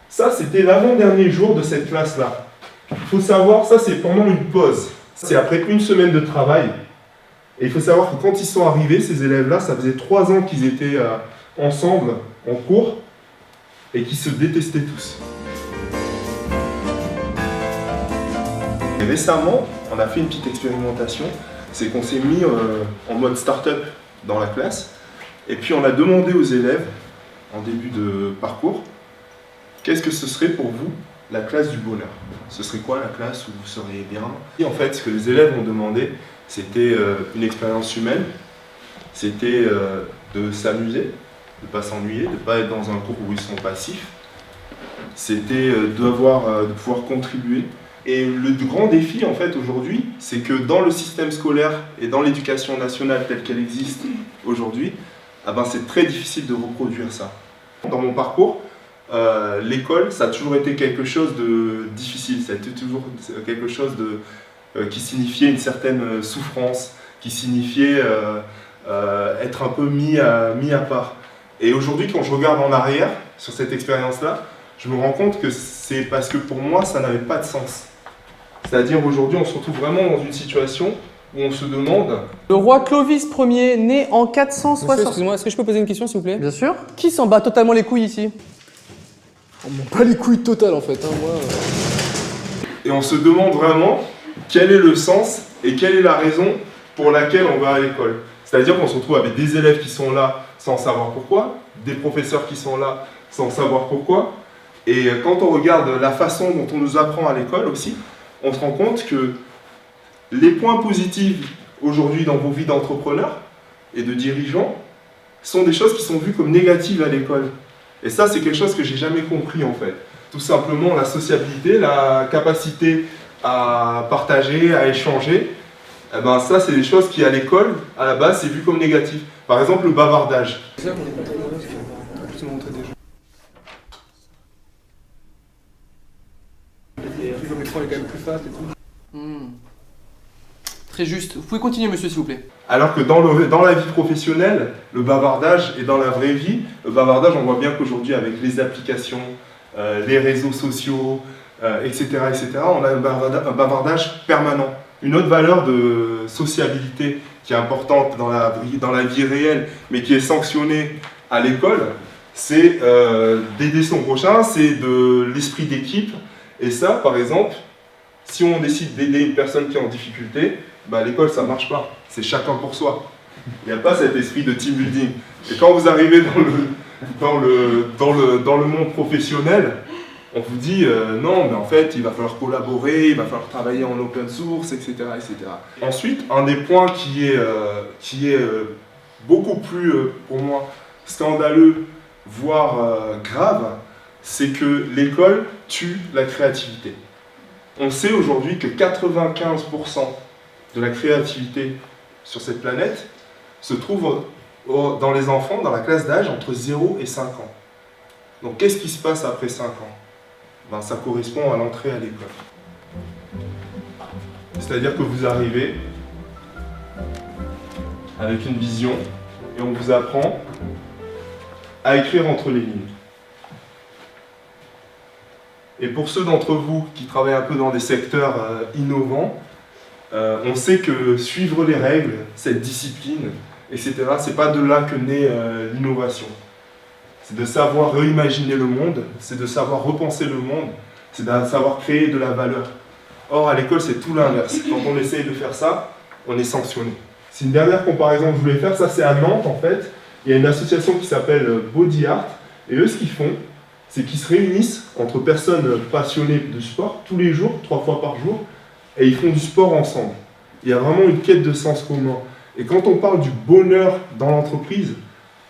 Ça, c'était l'avant-dernier jour de cette classe-là. Il faut savoir, ça c'est pendant une pause. C'est après une semaine de travail. Et il faut savoir que quand ils sont arrivés, ces élèves-là, ça faisait 3 ans qu'ils étaient ensemble en cours et qu'ils se détestaient tous. Et récemment, on a fait une petite expérimentation, c'est qu'on s'est mis en mode start-up dans la classe et puis on a demandé aux élèves, en début de parcours, qu'est-ce que ce serait pour vous la classe du bonheur? Ce serait quoi la classe où vous seriez bien? Et en fait, ce que les élèves ont demandé, c'était une expérience humaine, c'était de s'amuser, de ne pas s'ennuyer, de ne pas être dans un cours où ils sont passifs, c'était de pouvoir contribuer. Et le grand défi en fait aujourd'hui, c'est que dans le système scolaire et dans l'éducation nationale telle qu'elle existe aujourd'hui, c'est très difficile de reproduire ça. Dans mon parcours, l'école, ça a toujours été quelque chose de difficile, ça a été toujours quelque chose qui signifiait une certaine souffrance, qui signifiait être un peu mis à part. Et aujourd'hui, quand je regarde en arrière sur cette expérience-là, je me rends compte que c'est parce que pour moi, ça n'avait pas de sens. C'est-à-dire aujourd'hui, on se retrouve vraiment dans une situation où on se demande... Le roi Clovis Ier, né en 460... Monsieur, excusez-moi, est-ce que je peux poser une question, s'il vous plaît? Bien sûr. Qui s'en bat totalement les couilles ici? On m'en bat les couilles totales, en fait. Hein, moi, Et on se demande vraiment quel est le sens et quelle est la raison pour laquelle on va à l'école. C'est-à-dire qu'on se retrouve avec des élèves qui sont là sans savoir pourquoi, des professeurs qui sont là sans savoir pourquoi. Et quand on regarde la façon dont on nous apprend à l'école aussi, on se rend compte que les points positifs aujourd'hui dans vos vies d'entrepreneurs et de dirigeants sont des choses qui sont vues comme négatives à l'école. Et ça, c'est quelque chose que j'ai jamais compris en fait. Tout simplement la sociabilité, la capacité à partager, à échanger, ça c'est des choses qui à l'école, à la base, c'est vu comme négatif. Par exemple, le bavardage. c'est ça qu'on est pas très loin, parce que je peux te montrer des gens. Le métro est quand même plus fast et tout. Très juste. Vous pouvez continuer, monsieur, s'il vous plaît. Alors que dans la vie professionnelle, le bavardage et dans la vraie vie, le bavardage, on voit bien qu'aujourd'hui avec les applications, les réseaux sociaux, etc., on a un bavardage permanent. Une autre valeur de sociabilité qui est importante dans la vie réelle, mais qui est sanctionnée à l'école, c'est d'aider son prochain, c'est de l'esprit d'équipe. Et ça, par exemple, si on décide d'aider une personne qui est en difficulté, à l'école, ça ne marche pas. C'est chacun pour soi. Il n'y a pas cet esprit de team building. Et quand vous arrivez dans le monde professionnel, on vous dit non, mais en fait, il va falloir collaborer, il va falloir travailler en open source, etc. etc. Ensuite, un des points qui est beaucoup plus, pour moi, scandaleux, voire grave, c'est que l'école tue la créativité. On sait aujourd'hui que 95% de la créativité sur cette planète se trouve dans les enfants, dans la classe d'âge entre 0 et 5 ans. Donc qu'est-ce qui se passe après 5 ans? Ça correspond à l'entrée à l'école. C'est-à-dire que vous arrivez avec une vision et on vous apprend à écrire entre les lignes. Et pour ceux d'entre vous qui travaillent un peu dans des secteurs innovants, on sait que suivre les règles, cette discipline, etc., c'est pas de là que naît l'innovation. C'est de savoir réimaginer le monde, c'est de savoir repenser le monde, c'est de savoir créer de la valeur. Or, à l'école, c'est tout l'inverse. Quand on essaye de faire ça, on est sanctionné. C'est une dernière comparaison que je voulais faire, ça c'est à Nantes en fait. Il y a une association qui s'appelle Body Art, et eux, ce qu'ils font, c'est qu'ils se réunissent entre personnes passionnées de sport tous les jours, 3 fois par jour, et ils font du sport ensemble. Il y a vraiment une quête de sens commun. Et quand on parle du bonheur dans l'entreprise,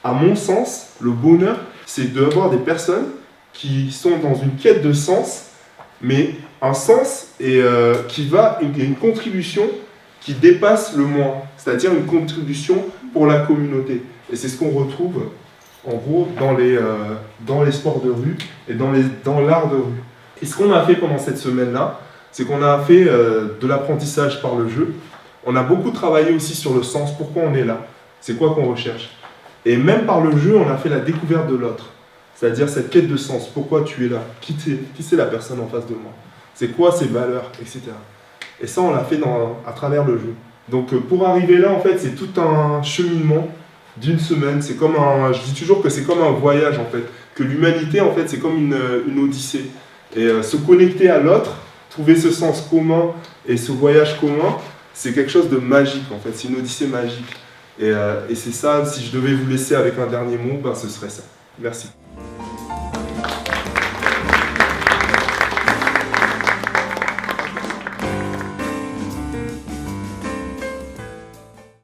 à mon sens, le bonheur, c'est d'avoir des personnes qui sont dans une quête de sens, mais un sens et qui a une contribution qui dépasse le moi, c'est-à-dire une contribution pour la communauté. Et c'est ce qu'on retrouve en gros dans les sports de rue et dans l'art de rue. Et ce qu'on a fait pendant cette semaine-là, c'est qu'on a fait de l'apprentissage par le jeu. On a beaucoup travaillé aussi sur le sens, pourquoi on est là, c'est quoi qu'on recherche. Et même par le jeu, on a fait la découverte de l'autre. C'est-à-dire cette quête de sens. Pourquoi tu es là? Qui c'est la personne en face de moi? C'est quoi ses valeurs, etc. Et ça, on l'a fait à travers le jeu. Donc pour arriver là, en fait, c'est tout un cheminement d'une semaine. C'est comme je dis toujours que c'est comme un voyage, en fait. Que l'humanité, en fait, c'est comme une odyssée. Et se connecter à l'autre, trouver ce sens commun et ce voyage commun, c'est quelque chose de magique, en fait. C'est une odyssée magique. Et c'est ça, si je devais vous laisser avec un dernier mot, ben, ce serait ça. Merci.